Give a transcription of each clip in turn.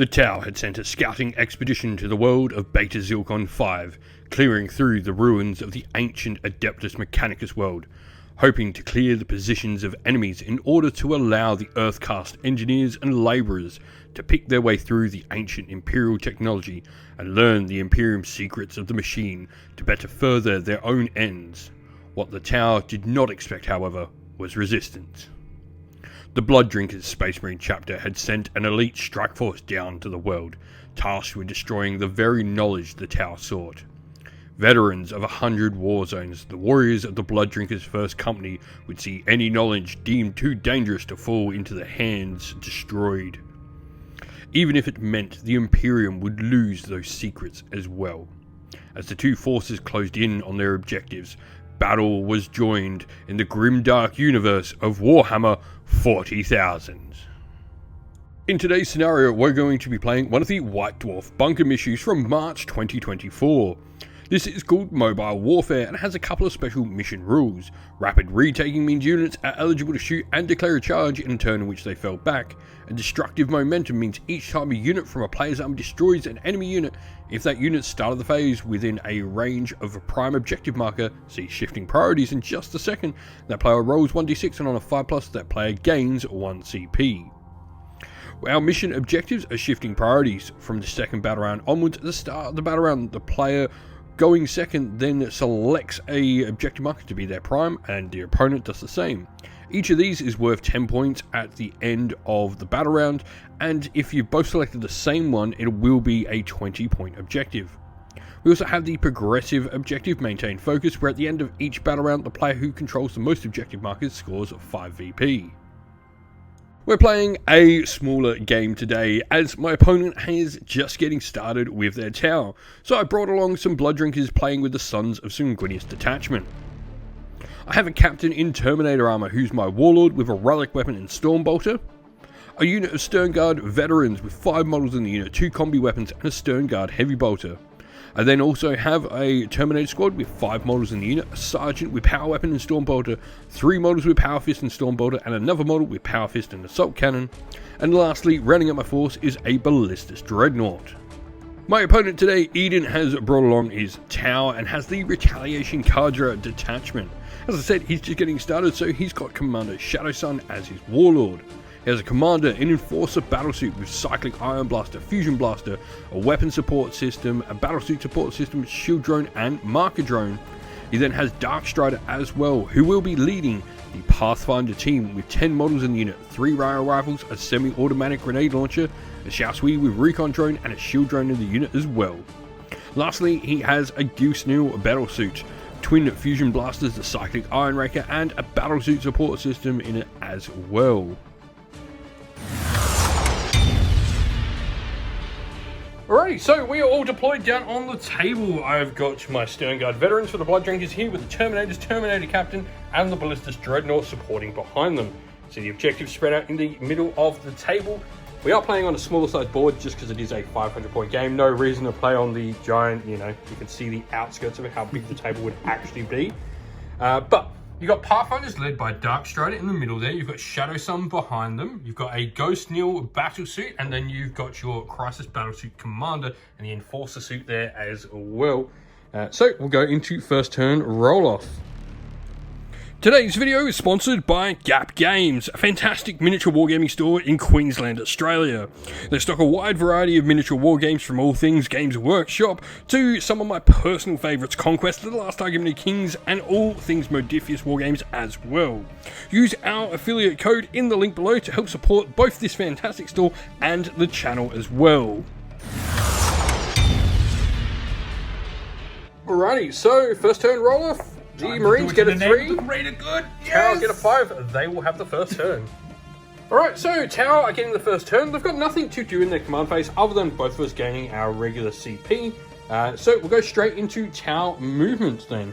The Tau had sent a scouting expedition to the world of Beta Zilkon 5, clearing through the ruins of the ancient Adeptus Mechanicus world, hoping to clear the positions of enemies in order to allow the Earthcast engineers and labourers to pick their way through the ancient Imperial technology and learn the Imperium secrets of the machine to better further their own ends. What the Tau did not expect, however, was resistance. The Blood Drinkers Space Marine chapter had sent an elite strike force down to the world, tasked with destroying the very knowledge the Tau sought. Veterans of 100 war zones, the warriors of the Blood Drinkers' First Company would see any knowledge deemed too dangerous to fall into their hands destroyed, even if it meant the Imperium would lose those secrets as well. As the two forces closed in on their objectives, battle was joined in the grimdark universe of Warhammer 40,000. In today's scenario, we're going to be playing one of the White Dwarf bunker missions from March 2024. This is called Mobile Warfare and has a couple of special mission rules. Rapid retaking means units are eligible to shoot and declare a charge in a turn in which they fell back. And destructive momentum means each time a unit from a player's army destroys an enemy unit, if that unit started the phase within a range of a prime objective marker, see shifting priorities in just a second, that player rolls 1d6 and on a 5+, that player gains 1 CP. Our mission objectives are shifting priorities. From the second battle round onwards, at the start of the battle round, the player going second then selects a objective marker to be their prime, and the opponent does the same. Each of these is worth 10 points at the end of the battle round, and if you've both selected the same one, it will be a 20-point objective. We also have the progressive objective, maintain focus, where at the end of each battle round, the player who controls the most objective markers scores 5 VP. We're playing a smaller game today, as my opponent is just getting started with their Tau, so I brought along some Blood Drinkers playing with the Sons of Sanguinius detachment. I have a captain in Terminator armor who's my warlord with a relic weapon in Stormbolter, a unit of Sternguard veterans with 5 models in the unit, 2 combi weapons and a Sternguard heavy bolter. I then also have a Terminator squad with 5 models in the unit, a Sergeant with Power Weapon and Stormbolter, 3 models with Power Fist and Stormbolter, and another model with Power Fist and Assault Cannon. And lastly, rounding up my force is a Ballistus Dreadnought. My opponent today, Eden, has brought along his Tau and has the Retaliation Cadre detachment. As I said, he's just getting started, so he's got Commander Shadowsun as his warlord. He has a commander in Enforcer battlesuit with Cyclic Iron Blaster, Fusion Blaster, a weapon support system, a battlesuit support system, shield drone and marker drone. He then has Dark Strider as well, who will be leading the Pathfinder team with 10 models in the unit, 3 Ryo rifles, a semi-automatic grenade launcher, a Shaosui with recon drone and a shield drone in the unit as well. Lastly, he has a Goosenil battlesuit, twin fusion blasters, the Cyclic Iron Raker and a battlesuit support system in it as well. Alrighty, so we are all deployed down on the table. I've got my Sternguard veterans for the Blood Drinkers here with the Terminators, Terminator Captain, and the Ballistus Dreadnought supporting behind them. So the objectives spread out in the middle of the table. We are playing on a smaller size board just because it is a 500-point game. No reason to play on the giant, you can see the outskirts of it, how big the table would actually be. But you've got Pathfinders led by Dark Strider in the middle there. You've got Shadowsun behind them. You've got a Goosenil battlesuit, and then you've got your Crisis battlesuit commander and the Enforcer suit there as well. So we'll go into first turn roll-off. Today's video is sponsored by Gap Games, a fantastic miniature wargaming store in Queensland, Australia. They stock a wide variety of miniature wargames from all things Games Workshop to some of my personal favourites, Conquest of the Last Argument of Kings, and all things Modifius wargames as well. Use our affiliate code in the link below to help support both this fantastic store and the channel as well. Alrighty, so first turn roll off. The Marines get a 3, Tau get a 5, they will have the first turn. Alright, so Tau are getting the first turn. They've got nothing to do in their command phase other than both of us gaining our regular CP. So we'll go straight into Tau movements then.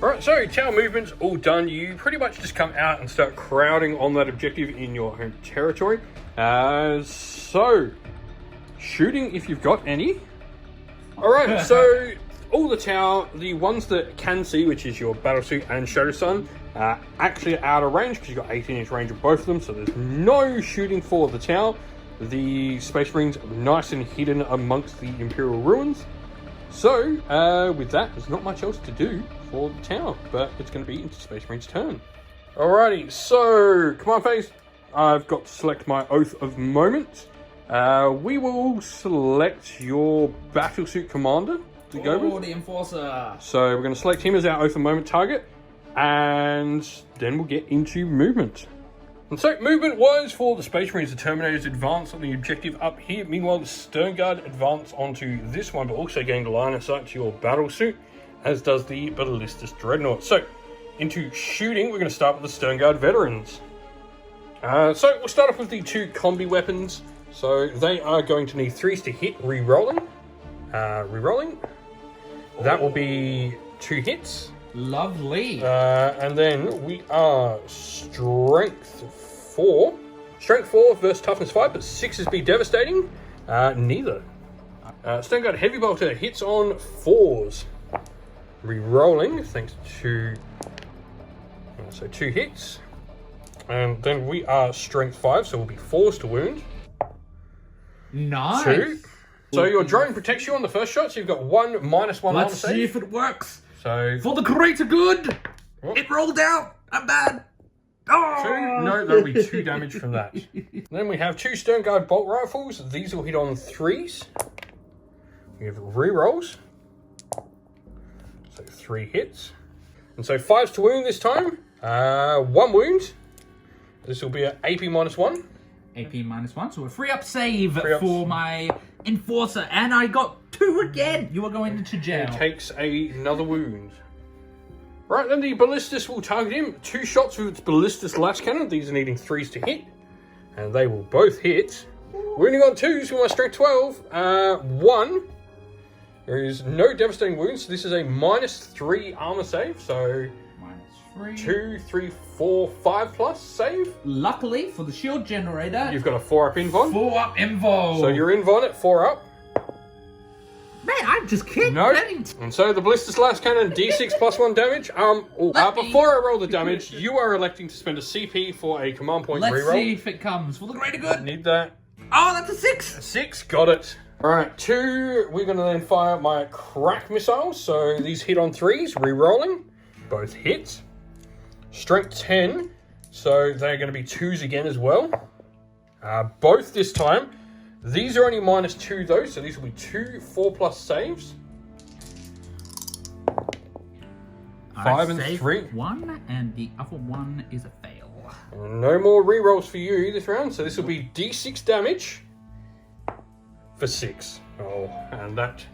Alright, so Tau movements all done. You pretty much just come out and start crowding on that objective in your home territory. So, shooting if you've got any. Alright, so all the Tau, the ones that can see, which is your Battlesuit and Shadowsun, actually out of range because you've got 18-inch range of both of them, so there's no shooting for the Tau. the Space Marines nice and hidden amongst the Imperial ruins. So, with that, there's not much else to do for the tower, but it's going to be into Space Marine's turn. Alrighty, so, command phase, I've got to select my Oath of Moment. We will select your Battlesuit Commander to go with. The Enforcer. So, we're going to select him as our Oath of Moment target, and then we'll get into movement. And so, movement was for the Space Marines, the Terminators advance on the objective up here. Meanwhile, the Stern Guard advance onto this one, but also gain line of sight to your battle suit, as does the Ballistus Dreadnought. So, into shooting, we're going to start with the Stern Guard veterans. So, we'll start off with the 2 combi weapons. So, they are going to need 3s to hit, re-rolling. That will be 2 hits. Lovely. And then we are Strength 4. Strength 4 versus Toughness 5, but 6s be devastating. Neither. Stern Guard Heavy Bolter hits on 4s. Re-rolling, thanks to... So 2 hits. And then we are Strength 5, so we'll be 4s to wound. Nice. 2. So your drone protects you on the first shot, so you've got 1 -1 armor save. Let's see if it works. So for the greater good. Oh. It rolled out. I'm bad. Oh. 2? No, that'll be 2 damage from that. Then we have 2 Stern Guard bolt rifles. These will hit on 3s. We have re-rolls. So 3 hits. And so 5s to wound this time. 1 wound. This will be an AP -1. AP -1, so a free up save for my Enforcer, and I got 2 again. You are going into jail. He takes another wound. Right, then the Ballistus will target him. 2 shots with its Ballistus Lash Cannon. These are needing 3s to hit, and they will both hit. Wounding on 2s with my Strength 12. 1. There is no devastating wounds, so this is a -3 armor save, so... -3. 2, 3, 4, 5 plus save. Luckily for the shield generator, you've got a 4-up invuln. 4-up invuln. So you're invuln at 4-up. Man, I'm just kidding. No. And so the Ballistus Lash Cannon, D6 +1 damage. Before I roll the damage, you are electing to spend a CP for a command point reroll. Let's see if it comes for the greater good. Need that. Oh, that's a 6. A 6, got it. Alright, 2, we're going to then fire my crack missiles. So these hit on 3s, re-rolling. Both hit. Strength 10, so they're going to be 2s again as well. Both this time. These are only -2 though, so these will be 2 4+ saves. 5 and 3. 1, and the other one is a fail. No more rerolls for you this round, so this will be D6 damage for 6. Oh, and that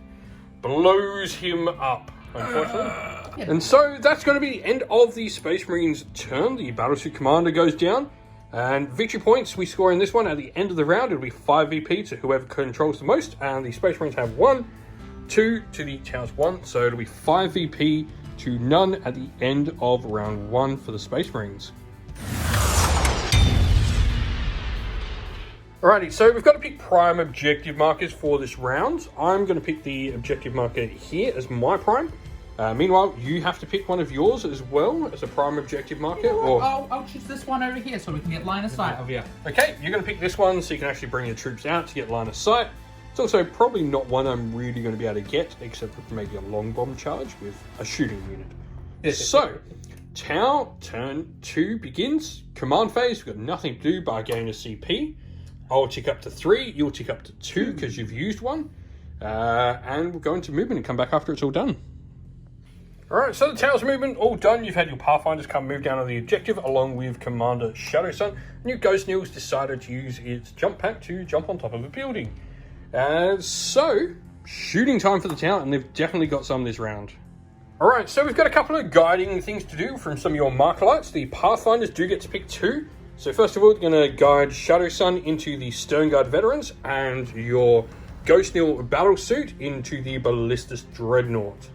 blows him up, unfortunately. And so that's going to be the end of the Space Marines' turn. The Battlesuit Commander goes down. And victory points we score in this one at the end of the round. It'll be 5 VP to whoever controls the most. And the Space Marines have 1, 2 to the Towers 1. So it'll be 5 VP to none at the end of round 1 for the Space Marines. Alrighty, so we've got to pick prime objective markers for this round. I'm going to pick the objective marker here as my prime. Meanwhile, you have to pick one of yours as well as a prime objective marker. I'll choose this one over here so we can get line of sight of you. Okay, you're going to pick this one so you can actually bring your troops out to get line of sight. It's also probably not one I'm really going to be able to get, except for maybe a long bomb charge with a shooting unit. So, Tau, turn 2 begins. Command phase, we've got nothing to do but gain a CP. I'll tick up to 3, you'll tick up to 2 because you've used one. And we'll go into movement and come back after it's all done. Alright, so the Towers movement all done. You've had your Pathfinders come move down on the objective along with Commander Shadowsun. And your Ghost Neil's decided to use its jump pack to jump on top of a building. So, shooting time for the town, and they've definitely got some this round. Alright, so we've got a couple of guiding things to do from some of your marker lights. The Pathfinders do get to pick 2. So first of all, they're going to guide Shadowsun into the Stern Guard veterans and your Ghost Neil battle suit into the Ballistus Dreadnought.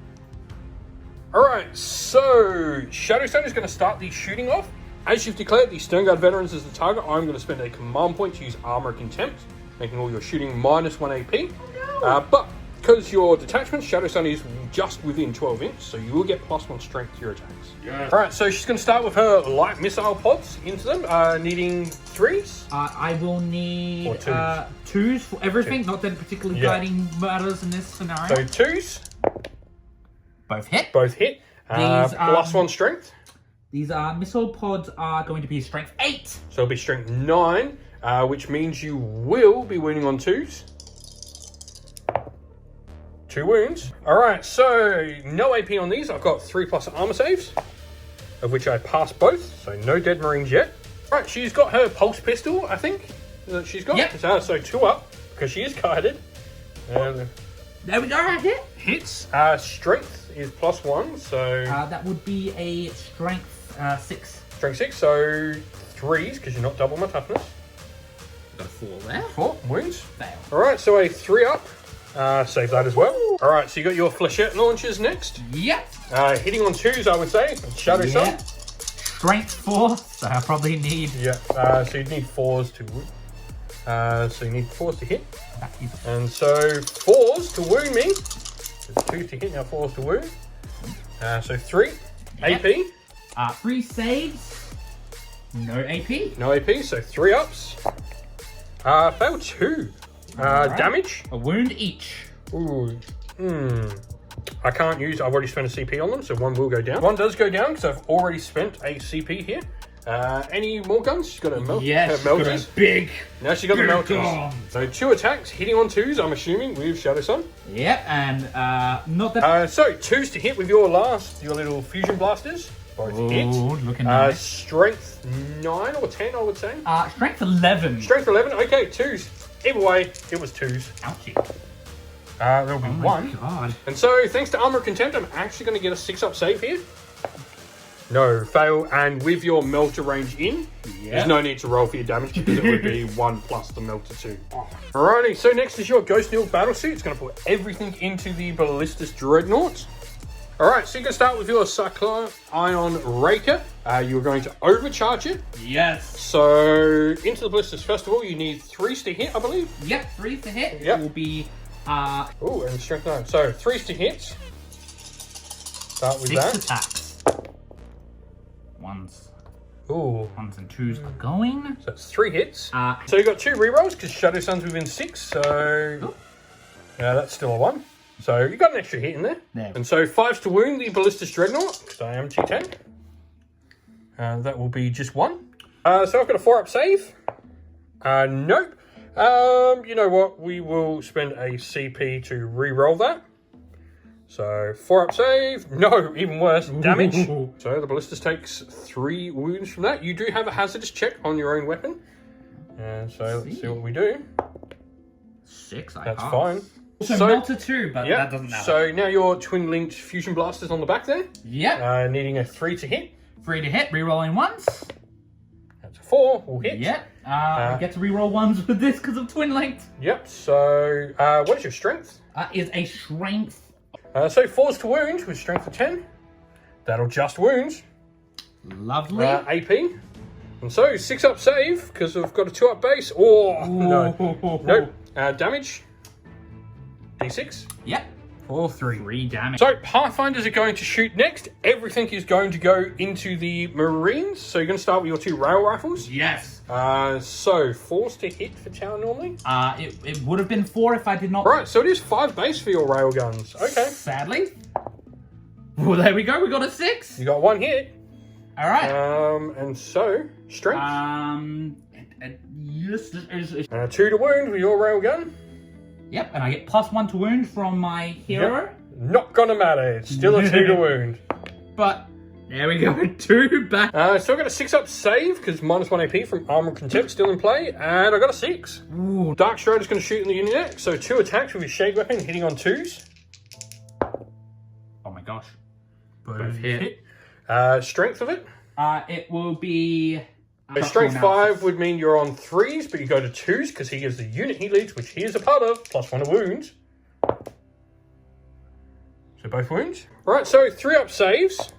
Alright, so Shadowsun is going to start the shooting off. As you've declared the Stern Guard veterans as the target, I'm going to spend a command point to use Armor Contempt, making all your shooting -1 AP. Oh, no. But because your detachment, Shadow Sun, is just within 12 inch, so you will get +1 strength to your attacks. Yeah. Alright, so she's going to start with her light missile pods into them, needing 3s. I will need Or 2s. 2s for everything, not that particularly guiding matters in this scenario. So 2s. Both hit. Both hit. +1 strength. These missile pods are going to be strength 8. So it'll be strength 9, which means you will be wounding on 2s. 2 wounds. Alright, so no AP on these. I've got 3+ armor saves, of which I passed both, so no dead marines yet. Alright, she's got her pulse pistol, I think, that she's got. Yep. So 2 up, because she is guided. There we go, right here. Hits. Strength is +1, so... that would be a strength 6. Strength 6, so 3s, because you're not double my toughness. Got a 4 there. 4 wounds. Fail. Alright, so a 3 up. Save that as well. Alright, so you got your flechette launchers next. Yep. Hitting on 2s, I would say. Shadow Sun. Strength 4, so I probably need... Yeah, so you need 4s to wound. So you need 4s to hit. And so 4s to wound me. So 2s to hit, now 4s to wound. So 3. Yep. AP. 3 saves. No AP. No AP, so 3 ups. Fail 2. Alright. Damage. A wound each. Ooh. I can't use, I've already spent a CP on them, so 1 will go down. 1 does go down, because I've already spent a CP here. Any more guns? She's got a melters. Big. Now she's got the melters. Gun. So 2 attacks, hitting on 2s, I'm assuming, with Shadow Sun. Yep, and not that... So 2s to hit with your little fusion blasters. Both hit. Looking nice. Strength 9 or 10, I would say. Strength 11. Strength 11, okay, 2s. Either way, it was 2s. Ouchie. There'll be 1. God. And so, thanks to Armor of Contempt, I'm actually going to get a 6-up save here. No, fail. And with your melter range in, there's no need to roll for your damage because it would be 1 plus the melter 2. Alrighty, so next is your Ghost Nil Battlesuit. It's going to put everything into the Ballistus Dreadnought. Alright, so you're going to start with your Cyclone Ion Raker. You're going to overcharge it. Yes. So, into the Ballistus Festival, you need 3s to hit, I believe. Yep, 3 to hit. Yep. It will be... Ooh, and strength 9. So, 3s to hit. Start with 6 that. attacks. 1s. Ooh. 1s and 2s are going. So that's 3 hits. So So you got 2 rerolls because Shadow Sun's within 6. So that's still a 1. So you got an extra hit in there. And so 5s to wound the Ballistus Dreadnought because I am T10. That will be just 1. So I've got a 4-up save. Nope. You know what? We will spend a CP to re-roll that. So 4-up save. No, even worse. Damage. So the Ballistus takes 3 wounds from that. You do have a hazardous check on your own weapon. And so let's see what we do. 6, I That's pass. fine. So melter 2, but that doesn't matter. So now your twin-linked fusion blasters on the back there. Yep. Needing a 3 to hit. 3 to hit, rerolling 1s. That's a 4. Will hit. Yep. I get to reroll 1s with this because of twin linked. Yep. So what is your strength? Is a strength. So 4s to wound with strength of 10. That'll just wounds. Lovely. AP. And so 6-up save because I've got a 2-up base. Oh, no. Nope. Damage. D6. Yep. Or 3. 3 damage. So Pathfinders are going to shoot next. Everything is going to go into the Marines. So you're going to start with your 2 rail rifles. Yes. So 4s to hit for tower normally. It would have been 4 if I did not. Right. So it is 5 base for your rail guns. Okay. Sadly. Well, there we go. We got a 6. You got 1 hit. All right. And so strength. Yes. 2 to wound with your rail gun. Yep, and I get +1 to wound from my hero. Yep. Not gonna matter. It's still a 2 to wound. But there we go. 2 back. So I got a 6-up save because -1 AP from Armor of Contempt still in play, and I got a 6. Ooh. Dark Strider's going to shoot in the unit next. So 2 attacks with his shade weapon, hitting on 2s. Oh my gosh. Both hit. Strength of it. It will be. So strength 5 would mean you're on 3s, but you go to 2s because he is the unit he leads, which he is a part of, +1 to wounds. So both wounds. Right, so 3-up saves.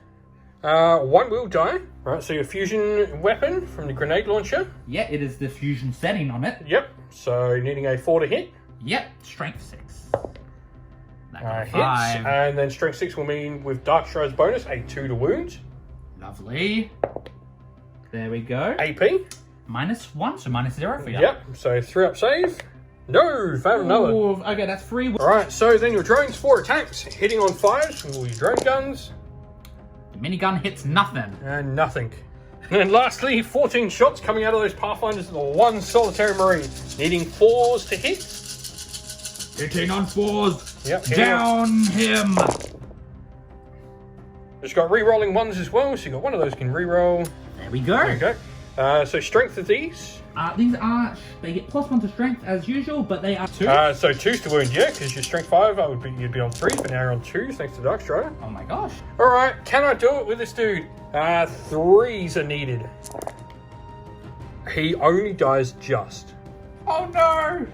1 will die. Right, so your fusion weapon from the grenade launcher. Yeah, it is the fusion setting on it. Yep. So needing a 4 to hit. Yep, strength 6. That got a Hits. 5. And then strength 6 will mean with Dark Stride's bonus, a 2 to wound. Lovely. There we go. AP. -1, so -0 for you. Yep, so 3-up save. No, found another. Ooh, okay, that's 3. Alright, so then your drones, 4 attacks, hitting on 5s with all your drone guns. The minigun hits nothing. And nothing. And then lastly, 14 shots coming out of those Pathfinders and the one solitary Marine, needing 4s to hit. Hitting on 4s. Yep, Down him. Just got re-rolling 1s as well, so you got one of those can re-roll. There we go. There you go. So strength of these. These are, they get +1 to strength as usual, but they are 2. So 2's to wound, yeah, because your strength 5, you'd be on 3s, but now you're on 2s thanks to Dark Strider. Oh my gosh. Alright, can I do it with this dude? 3s are needed. He only dies just. Oh no!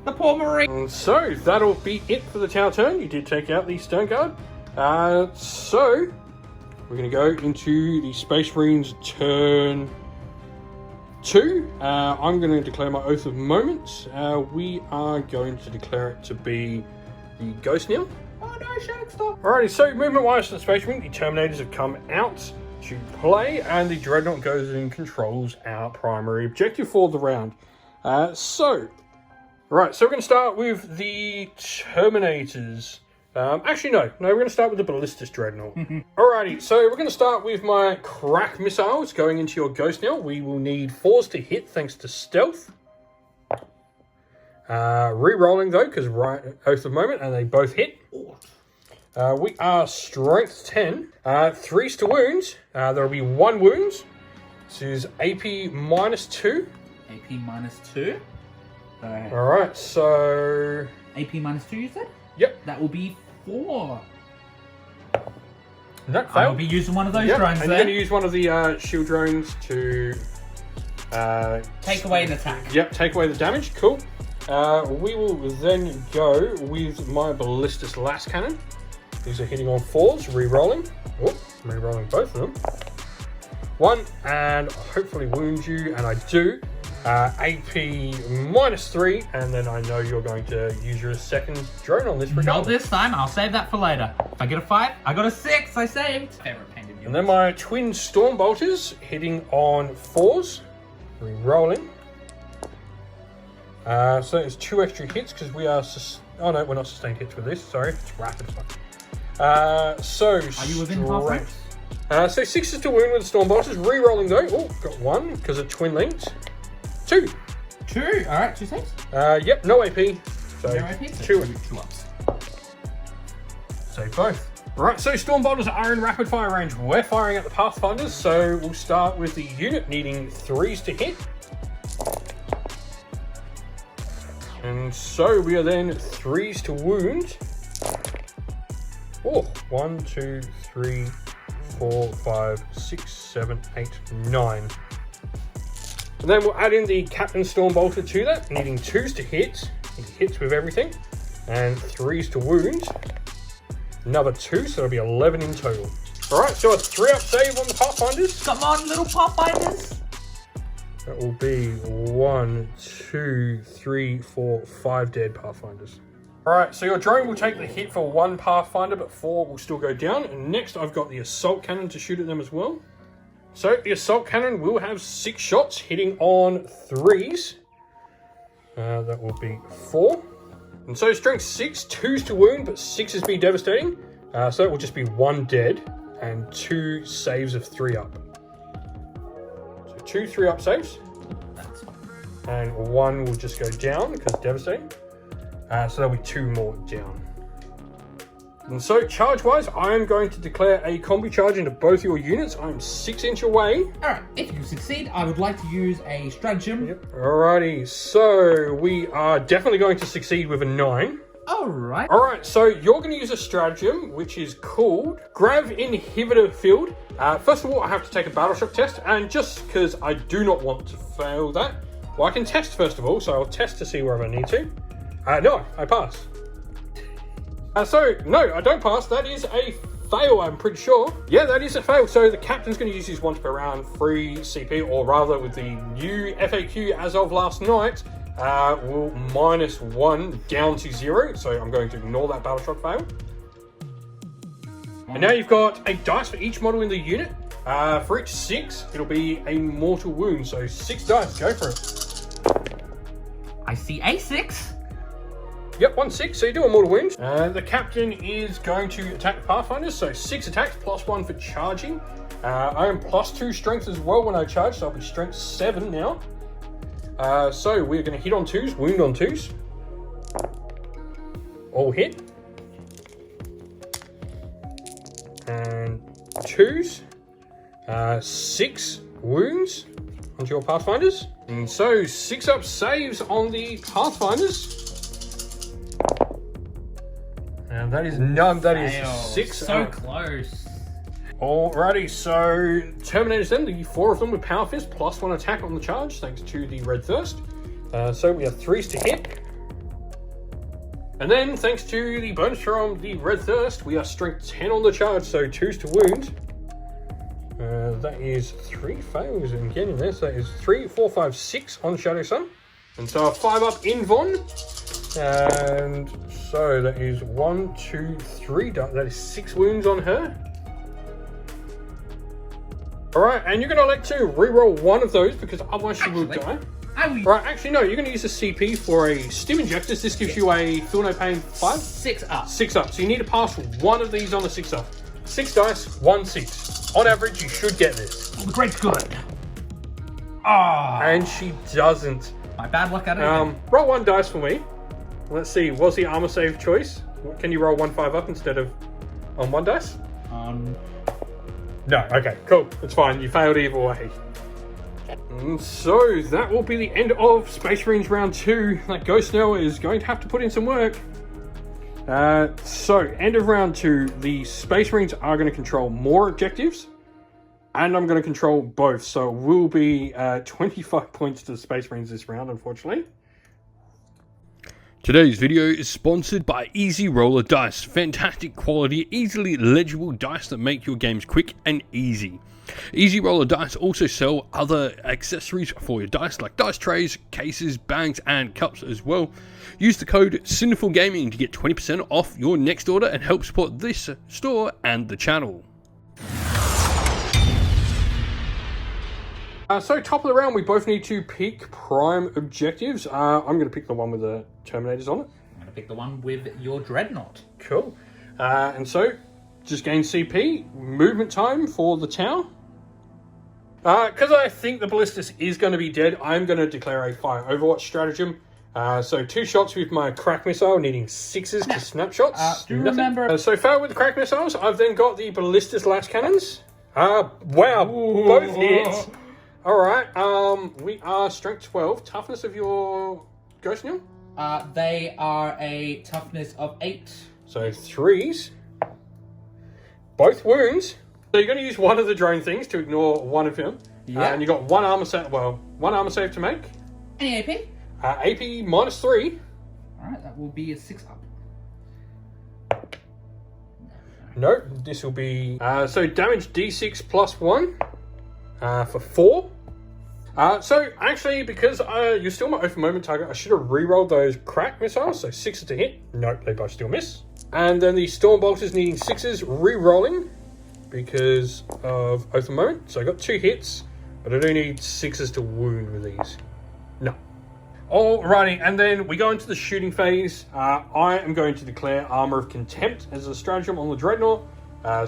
The poor Marine. And so that'll be it for the tower turn. You did take out the Stone Guard. So we're going to go into the Space Marines turn 2. I'm going to declare my Oath of Moments. We are going to declare it to be the Ghost Kneel. Oh no, Shark, stop. Alrighty, so movement-wise for the Space Marine, the Terminators have come out to play, and the Dreadnought goes and controls our primary objective for the round. So we're going to start with the Terminators. Actually, no, we're going to start with the Ballistus Dreadnought. Alrighty, so we're going to start with my Crack Missiles going into your Ghost Knell. We will need 4s to hit thanks to Stealth. Re-rolling though, because Oath of Moment, and they both hit. We are Strength 10. 3s to wounds. There will be 1 wound. This is AP -2. AP -2. Alright, so... AP -2, you said? Yep. That will be 4. No, I will failed. be using one of those Yep, drones and there. you're going to use one of the shield drones to... Take away an attack. Yep, take away the damage. Cool. We will then go with my Ballistus Las Cannon. These are hitting on 4s, re-rolling. Oh, re-rolling both of them. 1, and hopefully wound you, and I do. AP -3, and then I know you're going to use your second drone on this Not regard. this time, I'll save that for later. If I get a 5, I got a 6, I saved. Favorite painted unit. And then my twin Storm Bolters hitting on 4s, re-rolling. So it's 2 extra hits because we are... Oh no, we're not sustained hits with this, sorry. It's rapid fire. So are you within half range? So 6 is to wound with the Storm Bolters, re-rolling though. Oh, got 1 because of twin linked. 2. 2, alright, 2 saves. Yep, no AP. So No AP, so 2 two ups. Save both. Right, so Storm Bolters are in rapid fire range. We're firing at the Pathfinders, so we'll start with the unit needing 3s to hit. And so we are then 3s to wound. Oh, 1, 2, 3, 4, 5, 6, 7, 8, 9. And then we'll add in the Captain Storm Bolter to that, needing 2s to hit. He hits with everything. And 3s to wound. Another 2, so it'll be 11 in total. Alright, so a 3-up save on the Pathfinders. Come on, little Pathfinders. That will be 1, 2, 3, 4, 5 dead Pathfinders. Alright, so your drone will take the hit for 1 Pathfinder, but 4 will still go down. And next I've got the Assault Cannon to shoot at them as well. So the Assault Cannon will have 6 shots hitting on 3s. That will be 4. And so strength 6, 2s to wound, but 6s be devastating. So it will just be 1 dead and 2 saves of 3-up. So 2 3-up saves. And 1 will just go down because devastating. So there'll be 2 more down. And so charge-wise, I am going to declare a combi charge into both your units. I'm 6 inch away. Alright, if you succeed, I would like to use a stratagem. Yep. Alrighty, so we are definitely going to succeed with a 9. Alright. Alright, so you're going to use a stratagem, which is called Grav Inhibitor Field. First of all, I have to take a battle shock test, and just because I do not want to fail that, well, I can test first of all, so I'll test to see wherever I need to. No, I pass. So, no, I don't pass. That is a fail, I'm pretty sure. Yeah, that is a fail. So the captain's going to use his once per round free CP, or rather with the new FAQ as of last night, will -1 down to 0. So I'm going to ignore that battle shock fail. And now you've got a dice for each model in the unit. For each 6, it'll be a mortal wound. So 6 dice, go for it. I see a 6. Yep, 1 6, so you do a mortal wound. The captain is going to attack the Pathfinders, so 6 attacks, +1 for charging. I am +2 strength as well when I charge, so I'll be strength 7 now. So we're going to hit on 2s, wound on 2s. All hit. And 2s. 6 wounds onto your Pathfinders. And so 6 up saves on the Pathfinders. And that is none, that is 6 So up. close. Alrighty, so Terminators then, the 4 of them with Power Fist, +1 attack on the charge, thanks to the Red Thirst. So we have 3s to hit. And then, thanks to the bonus from the Red Thirst, we are strength 10 on the charge, so 2s to wound. That is 3 fails again in there, so that is 3, 4, 5, 6 on Shadow Sun. And so a 5 up in Von. And so that is 1, 2, 3, that is 6 wounds on her. Alright, and you're going to elect to reroll one of those because otherwise she will die. Right, actually no, you're going to use a CP for a Stim Injectors. This gives you a Feel No Pain 5? 6 up. 6 up, so you need to pass one of these on a 6 up. 6 dice, 1 6. On average, you should get this. Oh, the great's good. Ah. And she doesn't. My bad luck, I don't know. Roll 1 dice for me. Let's see, was the armor save choice? Can you roll 1 5 up instead of on 1 dice? No, okay, cool. It's fine. You failed either way. And so that will be the end of Space Marines round 2. That Ghost now is going to have to put in some work. So end of round 2, the Space Marines are going to control more objectives, and I'm going to control both. So it will be 25 points to the Space Marines this round, unfortunately. Today's video is sponsored by Easy Roller Dice. Fantastic quality, easily legible dice that make your games quick and easy. Easy Roller Dice also sell other accessories for your dice like dice trays, cases, bags and cups as well. Use the code Cineful Gaming to get 20% off your next order and help support this store and the channel. So top of the round, we both need to pick prime objectives. I'm going to pick the one with the Terminators on it. I'm going to pick the one with your Dreadnought. Cool. And so, just gain CP, movement time for the tower. Because I think the Ballistus is going to be dead, I'm going to declare a fire overwatch stratagem. So 2 shots with my crack missile, needing 6s to snapshots. Do remember... so fail with the crack missiles. I've then got the Ballistus lash cannons. Wow, both hits. Alright, we are strength 12. Toughness of your Ghost Nil? They are a toughness of 8. So 3s. Both wounds. So you're going to use one of the drone things to ignore one of him. Yeah. And you got one armor save, one armor save to make. Any AP? AP -3. Alright, that will be a 6 up. No, this will be... so damage D6 +1 for 4. So actually, because you're still my open moment target, I should have re-rolled those crack missiles. So 6s to hit. Nope, they both still miss. And then the Storm Bolters needing 6s, re-rolling because of open moment. So I got 2 hits, but I do need 6s to wound with these. No. Alrighty, and then we go into the shooting phase. I am going to declare Armor of Contempt as a stratagem on the Dreadnought.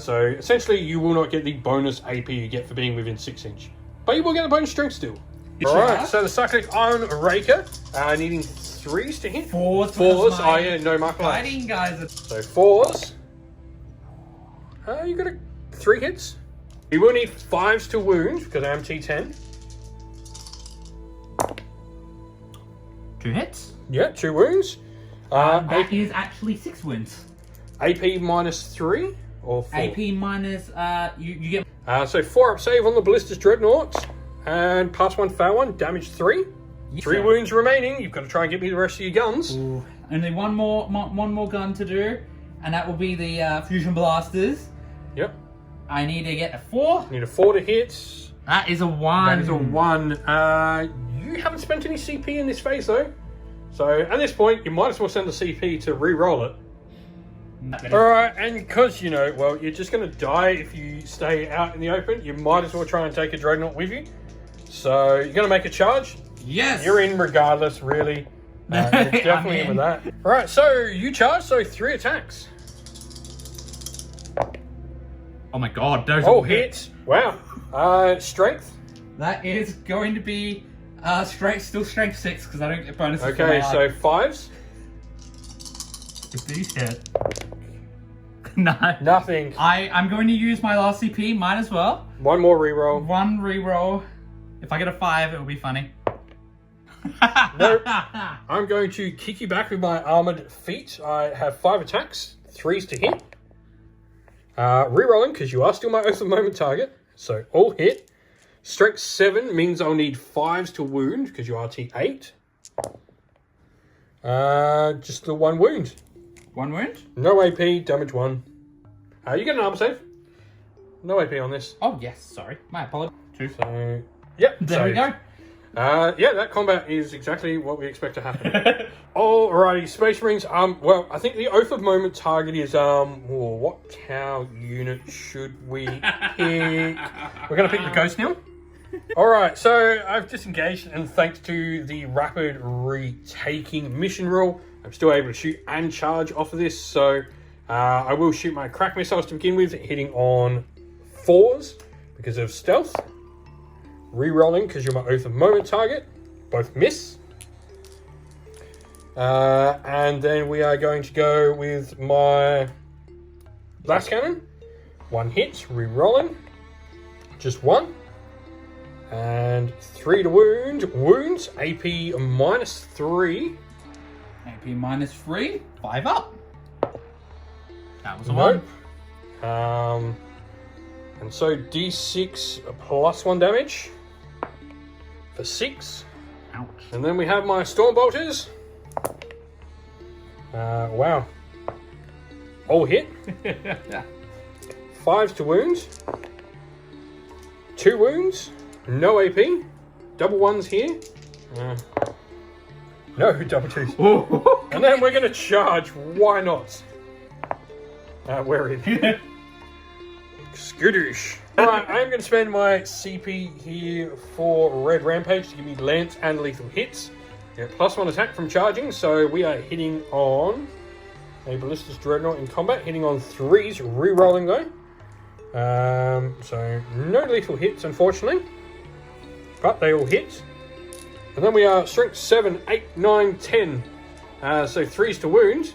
So essentially, you will not get the bonus AP you get for being within 6 inch. But you will get the bonus strength still. Alright, so the Cyclic Iron Raker, needing 3s to hit. 4s. 4s, oh yeah, no marker. Fighting guys. So 4s. You got 3 hits. You will need 5s to wound, because I am T10. 2 hits. Yeah, 2 wounds. That is actually 6 wounds. AP -3 or 4? AP minus, you get... So 4 up save on the Ballistus Dreadnought. And pass 1, fail 1, damage 3. Yes, 3 sir. wounds remaining. You've got to try and get me the rest of your guns. Ooh. Only one more gun to do, and that will be the fusion blasters. Yep. I need to get a 4. Need a 4 to hit. That is a 1. That is a 1. You haven't spent any CP in this phase though. So at this point, you might as well send the CP to re-roll it. Alright, and because, you know, well, you're just going to die if you stay out in the open, you might as well try and take a dreadnought with you. So you're going to make a charge. Yes! You're in regardless, really. You're definitely in with that. Alright, so you charge, so 3 attacks. Oh my god, those all all hit. Wow. Strength. That is going to be still strength 6 because I don't get bonuses. Okay, so 5s. If these hit. No. Nothing. I'm going to use my last CP, might as well. One more reroll. One reroll. If I get a 5, it'll be funny. Nope. I'm going to kick you back with my armored feet. I have 5 attacks, 3s to hit. Rerolling because you are still my Oath of Moment target. So all hit. Strength 7 means I'll need 5s to wound because you are T8. Just the 1 wound. 1 wound? No AP, damage 1. You get an armor save. No AP on this. Oh yes, sorry. My apologies. 2. So, yep. There we go. Yeah, that combat is exactly what we expect to happen. Alrighty, Space Marines. Well, I think the Oath of Moment target is what Tau unit should we pick? We're gonna pick the Ghost now. Alright, so I've disengaged, and thanks to the rapid retaking mission rule, I'm still able to shoot and charge off of this. So I will shoot my crack missiles to begin with, hitting on 4s because of stealth. Re-rolling because you're my Oath of Moment target. Both miss. And then we are going to go with my blast cannon. 1 hit, re-rolling. Just 1. And 3 to wound. Wounds, AP -3. AP -3. 5 up. That was a 1. Nope. And so D6 +1 damage. For 6. Ouch. And then we have my Storm Bolters. Wow. All hit. 5s to wound. 2 wounds. No AP. Double 1s here. No, double 2s. And then we're going to charge. Why not? We're in. Skittish. Alright, I'm going to spend my CP here for Red Rampage to give me lance and lethal hits. Yeah, +1 attack from charging, so we are hitting on a Ballistus Dreadnought in combat, hitting on 3s, re-rolling though. So no lethal hits, unfortunately. But they all hit. And then we are strength 7, 8, 9, 10. So 3s to wound.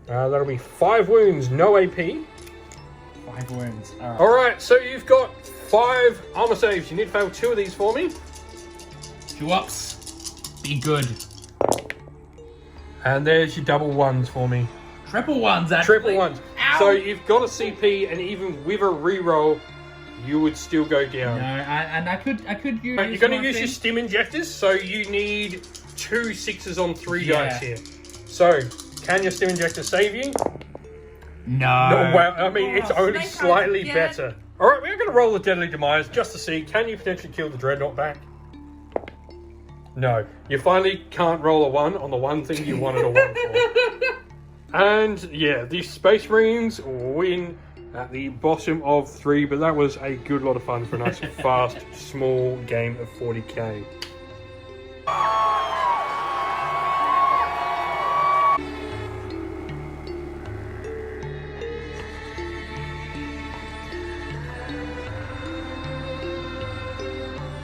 That'll be 5 wounds, no AP. 5 wounds. Alright, so you've got 5 armor saves. You need to fail 2 of these for me. 2 ups. Be good. And there's your double 1s for me. Triple 1s, actually. Triple 1s. Ow. So you've got a CP, and even with a reroll, you would still go down. No, and I could use. But you're going to use your stim injectors, so you need 2 6s on 3 dice here. So, can your stim injector save you? No. Well, I mean, it's only snake slightly eyes, yeah. better. Alright, we're going to roll the Deadly Demise just to see, can you potentially kill the Dreadnought back? No. You finally can't roll a 1 on the one thing you wanted a 1 for. And, yeah, the Space Marines win at the bottom of 3, but that was a good lot of fun for a nice, fast, small game of 40k.